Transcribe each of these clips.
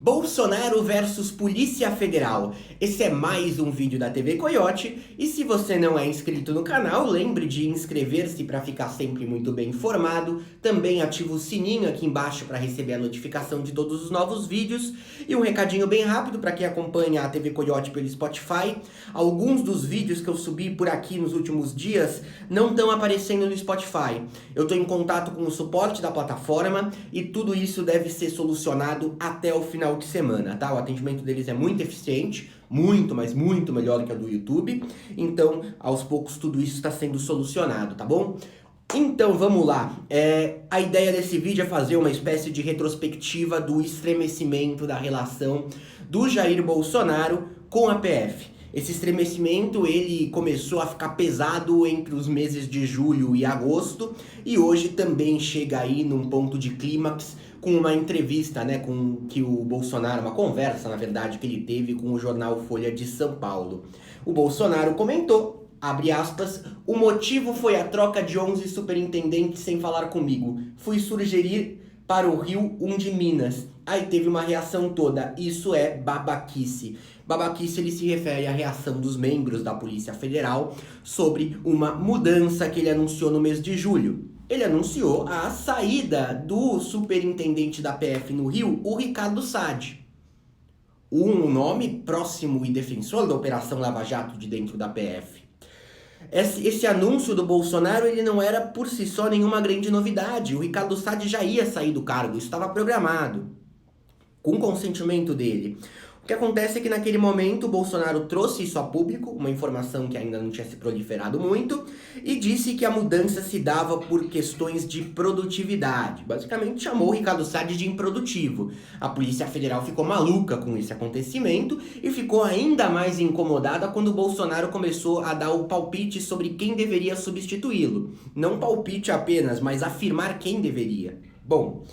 Bolsonaro versus Polícia Federal. Esse é mais um vídeo da TV Coiote e se você não é inscrito no canal, lembre de inscrever-se para ficar sempre muito bem informado. Também ativa o sininho aqui embaixo para receber a notificação de todos os novos vídeos. E um recadinho bem rápido para quem acompanha a TV Coiote pelo Spotify. Alguns dos vídeos que eu subi por aqui nos últimos dias não estão aparecendo no Spotify. Eu estou em contato com o suporte da plataforma e tudo isso deve ser solucionado até o final de semana, tá? O atendimento deles é muito eficiente, muito, mas muito melhor que a do YouTube. Então, aos poucos, tudo isso está sendo solucionado, tá bom? Então, vamos lá. A ideia desse vídeo é fazer uma espécie de retrospectiva do estremecimento da relação do Jair Bolsonaro com a PF. Esse estremecimento, ele começou a ficar pesado entre os meses de julho e agosto e hoje também chega aí num ponto de clímax com uma entrevista, né, com que o Bolsonaro, uma conversa, na verdade, que ele teve com o jornal Folha de São Paulo. O Bolsonaro comentou, abre aspas, o motivo foi a troca de 11 superintendentes sem falar comigo. Fui sugerir para o Rio um de Minas. Aí teve uma reação toda, isso é babaquice. Babaquice, ele se refere à reação dos membros da Polícia Federal sobre uma mudança que ele anunciou no mês de julho. Ele anunciou a saída do superintendente da PF no Rio, o Ricardo Sade. Um nome próximo e defensor da Operação Lava Jato de dentro da PF. Esse anúncio do Bolsonaro, ele não era por si só nenhuma grande novidade. O Ricardo Sade já ia sair do cargo, isso estava programado, com consentimento dele. O que acontece é que naquele momento o Bolsonaro trouxe isso a público, uma informação que ainda não tinha se proliferado muito, e disse que a mudança se dava por questões de produtividade. Basicamente chamou o Ricardo Sade de improdutivo. A Polícia Federal ficou maluca com esse acontecimento e ficou ainda mais incomodada quando o Bolsonaro começou a dar o palpite sobre quem deveria substituí-lo. Não palpite apenas, mas afirmar quem deveria. Bom,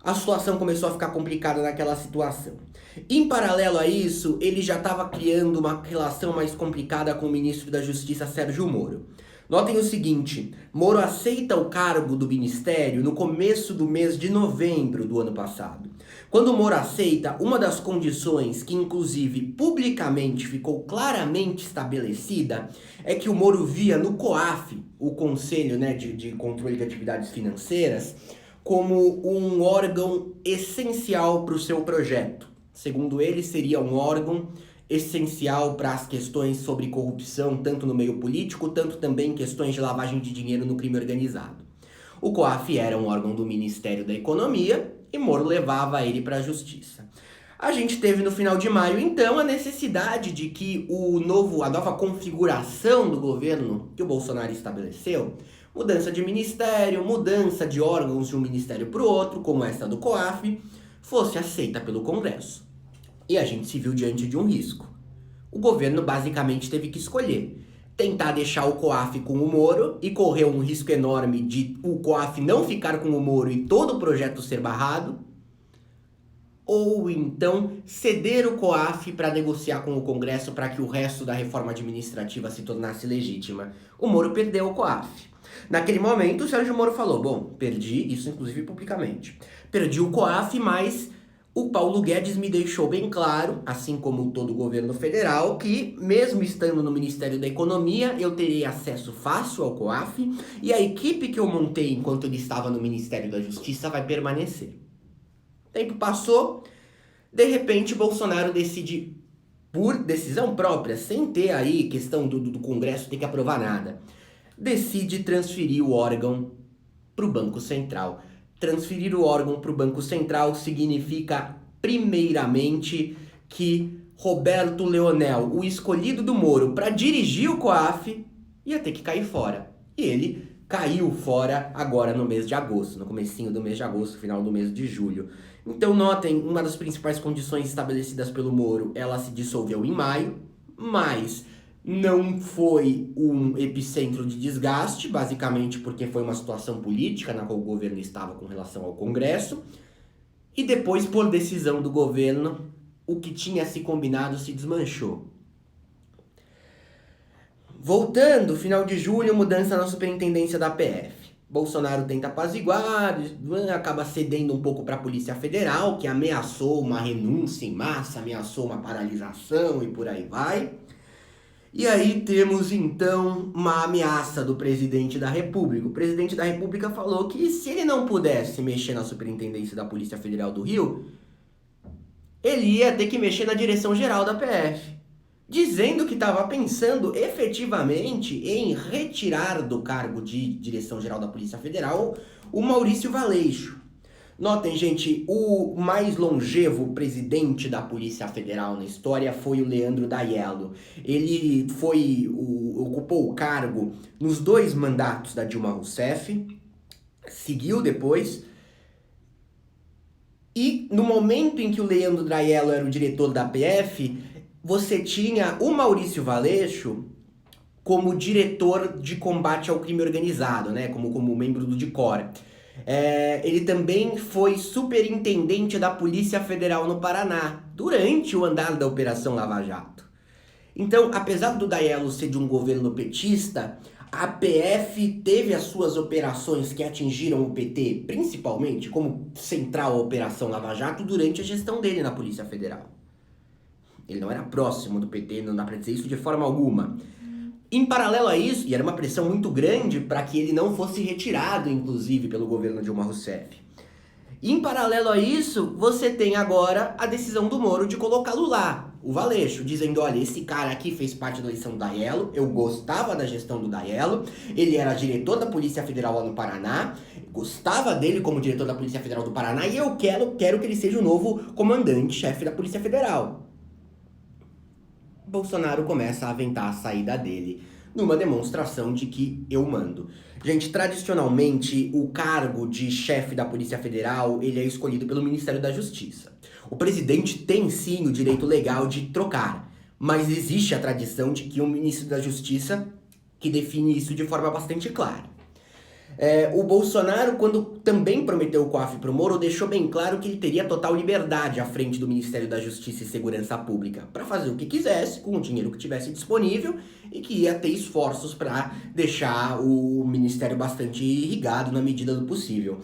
a situação começou a ficar complicada naquela situação. Em paralelo a isso, ele já estava criando uma relação mais complicada com o ministro da Justiça, Sérgio Moro. Notem o seguinte, Moro aceita o cargo do ministério no começo do mês de novembro do ano passado. Quando Moro aceita, uma das condições que inclusive publicamente ficou claramente estabelecida é que o Moro via no COAF, o Conselho, né, de Controle de Atividades Financeiras, como um órgão essencial para o seu projeto. Segundo ele, seria um órgão essencial para as questões sobre corrupção, tanto no meio político, tanto também questões de lavagem de dinheiro no crime organizado. O COAF era um órgão do Ministério da Economia e Moro levava ele para a Justiça. A gente teve no final de maio, então, a necessidade de que a nova configuração do governo que o Bolsonaro estabeleceu, mudança de ministério, mudança de órgãos de um ministério para o outro, como essa do COAF, fosse aceita pelo Congresso. E a gente se viu diante de um risco. O governo basicamente teve que escolher. Tentar deixar o COAF com o Moro e correr um risco enorme de o COAF não ficar com o Moro e todo o projeto ser barrado, ou então ceder o COAF para negociar com o Congresso para que o resto da reforma administrativa se tornasse legítima. O Moro perdeu o COAF. Naquele momento, o Sérgio Moro falou, bom, perdi, isso inclusive publicamente, perdi o COAF, mas o Paulo Guedes me deixou bem claro, assim como todo o governo federal, que mesmo estando no Ministério da Economia, eu terei acesso fácil ao COAF e a equipe que eu montei enquanto ele estava no Ministério da Justiça vai permanecer. O tempo passou, de repente Bolsonaro decide, por decisão própria, sem ter aí questão do Congresso ter que aprovar nada, decide transferir o órgão para o Banco Central. Transferir o órgão para o Banco Central significa, primeiramente, que Roberto Leonel, o escolhido do Moro para dirigir o COAF, ia ter que cair fora. E ele caiu fora agora no mês de agosto, no comecinho do mês de agosto, final do mês de julho. Então notem, uma das principais condições estabelecidas pelo Moro, ela se dissolveu em maio, mas não foi um epicentro de desgaste, basicamente porque foi uma situação política na qual o governo estava com relação ao Congresso, e depois, por decisão do governo, o que tinha se combinado se desmanchou. Voltando, final de julho, mudança na superintendência da PF. Bolsonaro tenta apaziguar, acaba cedendo um pouco para a Polícia Federal, que ameaçou uma renúncia em massa, ameaçou uma paralisação e por aí vai. E aí temos então uma ameaça do presidente da República. O presidente da República falou que se ele não pudesse mexer na Superintendência da Polícia Federal do Rio, ele ia ter que mexer na direção-geral da PF, dizendo que estava pensando efetivamente em retirar do cargo de direção-geral da Polícia Federal o Maurício Valeixo. Notem, gente, o mais longevo presidente da Polícia Federal na história foi o Leandro Daiello. Ele ocupou o cargo nos 2 mandatos da Dilma Rousseff, seguiu depois. E no momento em que o Leandro Daiello era o diretor da PF, você tinha o Maurício Valeixo como diretor de combate ao crime organizado, né? Como membro do DICOR. Ele também foi superintendente da Polícia Federal no Paraná, durante o andar da Operação Lava Jato. Então, apesar do Daiello ser de um governo petista, a PF teve as suas operações que atingiram o PT, principalmente, como central a Operação Lava Jato, durante a gestão dele na Polícia Federal. Ele não era próximo do PT, não dá pra dizer isso de forma alguma. Em paralelo a isso, e era uma pressão muito grande para que ele não fosse retirado, inclusive, pelo governo Dilma Rousseff. Em paralelo a isso, você tem agora a decisão do Moro de colocá-lo lá, o Valeixo, dizendo, olha, esse cara aqui fez parte da eleição do Daiello, eu gostava da gestão do Daiello, ele era diretor da Polícia Federal lá no Paraná, gostava dele como diretor da Polícia Federal do Paraná e eu quero que ele seja o novo comandante-chefe da Polícia Federal. Bolsonaro começa a aventar a saída dele numa demonstração de que eu mando. Gente, tradicionalmente, o cargo de chefe da Polícia Federal, ele é escolhido pelo Ministério da Justiça. O presidente tem sim o direito legal de trocar, mas existe a tradição de que o ministro da Justiça que define isso de forma bastante clara. O Bolsonaro, quando também prometeu o COAF para o Moro, deixou bem claro que ele teria total liberdade à frente do Ministério da Justiça e Segurança Pública para fazer o que quisesse com o dinheiro que tivesse disponível e que ia ter esforços para deixar o Ministério bastante irrigado na medida do possível.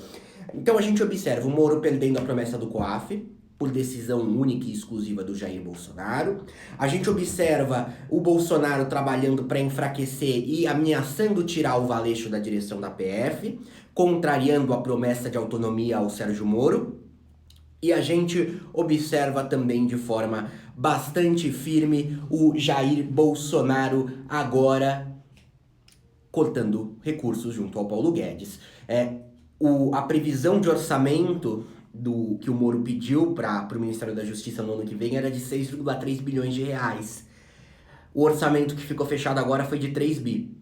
Então a gente observa o Moro perdendo a promessa do COAF por decisão única e exclusiva do Jair Bolsonaro. A gente observa o Bolsonaro trabalhando para enfraquecer e ameaçando tirar o Valeixo da direção da PF, contrariando a promessa de autonomia ao Sérgio Moro. E a gente observa também de forma bastante firme o Jair Bolsonaro agora cortando recursos junto ao Paulo Guedes. A previsão de orçamento que o Moro pediu para o Ministério da Justiça no ano que vem era de 6,3 bilhões de reais. O orçamento que ficou fechado agora foi de 3 bi.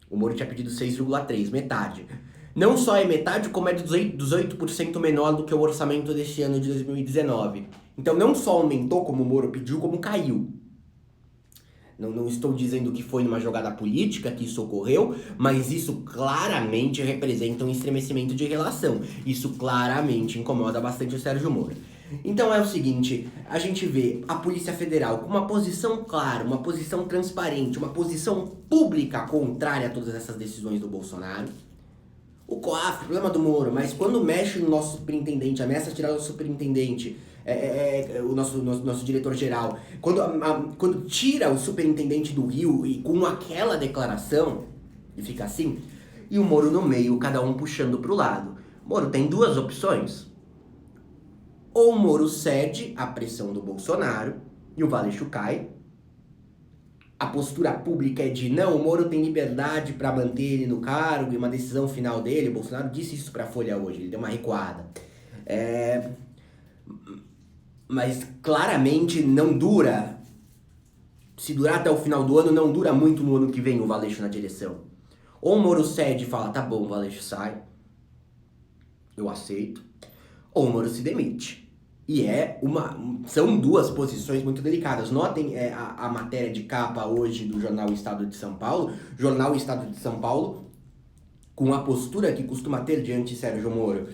O Moro tinha pedido 6,3, metade. Não só é metade, como é 18% menor do que o orçamento desse ano de 2019. Então não só aumentou como o Moro pediu, como caiu. Não estou dizendo que foi numa jogada política que isso ocorreu, mas isso claramente representa um estremecimento de relação. Isso claramente incomoda bastante o Sérgio Moro. Então é o seguinte, a gente vê a Polícia Federal com uma posição clara, uma posição transparente, uma posição pública contrária a todas essas decisões do Bolsonaro. O COAF, problema do Moro, mas quando mexe no nosso superintendente, ameaça tirar o superintendente, o nosso diretor-geral, quando tira o superintendente do Rio e com aquela declaração, e fica assim, e o Moro no meio, cada um puxando pro lado. Moro tem 2 opções. Ou o Moro cede à pressão do Bolsonaro e o Valeixo cai. A postura pública é de não, o Moro tem liberdade para manter ele no cargo e uma decisão final dele. O Bolsonaro disse isso para a Folha hoje, ele deu uma recuada. Mas claramente não dura. Se durar até o final do ano, não dura muito no ano que vem o Valeixo na direção. Ou o Moro cede e fala, tá bom, o Valeixo sai, eu aceito. Ou o Moro se demite. E são 2 posições muito delicadas. Notem a matéria de capa hoje do jornal Estado de São Paulo. Jornal Estado de São Paulo, com a postura que costuma ter diante de Sérgio Moro.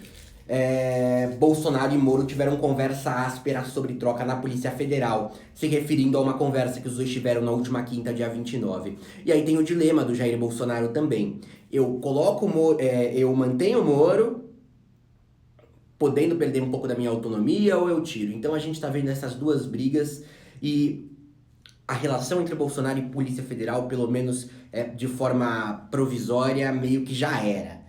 Bolsonaro e Moro tiveram conversa áspera sobre troca na Polícia Federal, se referindo a uma conversa que os dois tiveram na última quinta, dia 29. E aí tem o dilema do Jair Bolsonaro também. Eu coloco eu mantenho o Moro, podendo perder um pouco da minha autonomia, ou eu tiro. Então a gente tá vendo essas duas brigas e a relação entre Bolsonaro e Polícia Federal, pelo menos de forma provisória, meio que já era.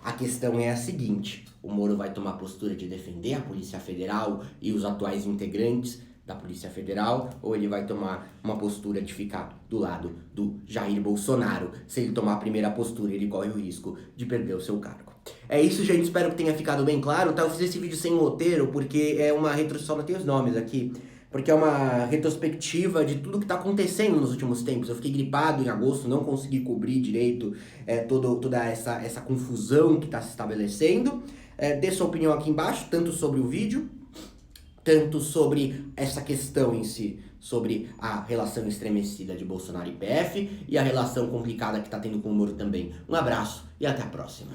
A questão é a seguinte: o Moro vai tomar postura de defender a Polícia Federal e os atuais integrantes da Polícia Federal, ou ele vai tomar uma postura de ficar do lado do Jair Bolsonaro? Se ele tomar a primeira postura, ele corre o risco de perder o seu cargo. É isso, gente. Espero que tenha ficado bem claro, tá? Eu fiz esse vídeo sem roteiro, porque é uma só não tem os nomes aqui, porque é uma retrospectiva de tudo que tá acontecendo nos últimos tempos. Eu fiquei gripado em agosto, não consegui cobrir direito toda essa confusão que tá se estabelecendo. Dê sua opinião aqui embaixo, tanto sobre o vídeo, tanto sobre essa questão em si, sobre a relação estremecida de Bolsonaro e PF, e a relação complicada que tá tendo com o Moro também. Um abraço e até a próxima.